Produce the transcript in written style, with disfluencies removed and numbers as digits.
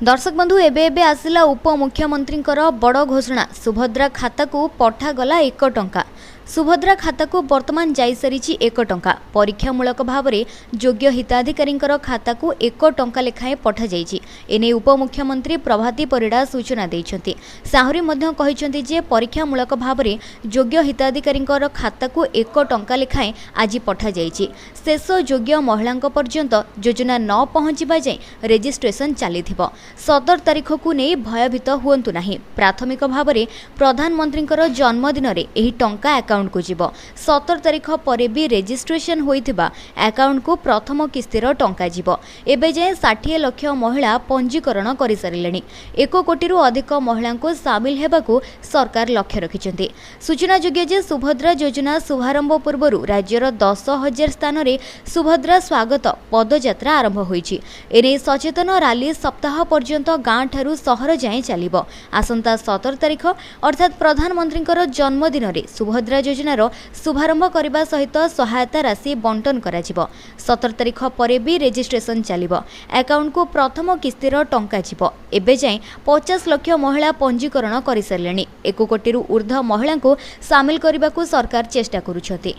दर्शक बंधु एबे आसिला उपमुख्यमंत्री बड़ घोषणा। सुभद्रा खाता को पठागला 1 टंका। सुभद्रा खाता को वर्तमान जाई सारी 1 टंका। परीक्षामूलक भाव में योग्य हिताधिकारी खाता को 1 टंका लेखाएं पठा जाइछि। एने उपमुख्यमंत्री प्रभाती परिड़ा सूचना देइछन्ति। साहुरी मध्य कहिछन्ति जे परीक्षामूलक भाव में योग्य हिताधिकारी खाता को 1 टंका लेखाएं आज पठा जाइछि। शेष योग्य महिला पर्यंत योजना न पहुंचवा जाए रेजिस्ट्रेशन चलीथिबो। 17 तारीख को नहीं भयभीत हुअन्तु नाही। प्राथमिक भाव में प्रधानमंत्री जन्मदिन में एही टंका अकाउंट को जीव। 17 तारीख पर भी रेजिस्ट्रेशन होइथिबा अकाउंट को प्रथम किस्तिर टंका जीव। एबे जाए 60 लाख महिला पंजीकरण कर सारे। 1 कोटी अधिक महिला को सामिल हेबाकू सरकार लक्ष्य रखिछन्ति। सूचनायोग्य जे सुभद्रा योजना शुभारंभ पूर्व राज्यर 10,000 स्थान में सुभद्रा स्वागत पदयात्रा आरंभ होइछि। एने सचेतन रैली सप्ताह पर्यंत गाँ ठारू सहर जाए चलिबो। आसंता 17 तारीख अर्थात प्रधानमंत्री जन्मदिन में सुभद्रा योजनार शुभारंभ करने सहित सहायता राशि बंटन करा जिवो। 17 तारीख पर भी रेजिस्ट्रेशन चलिबो। अकाउंट को प्रथम किस्तिर टंका जिवो। एबे जाए 50 लाख महिला पंजीकरण कर सारे। 1 कोटी ऊर्ध्व महिला को सामिल करने को सरकार चेष्टा करुछथि।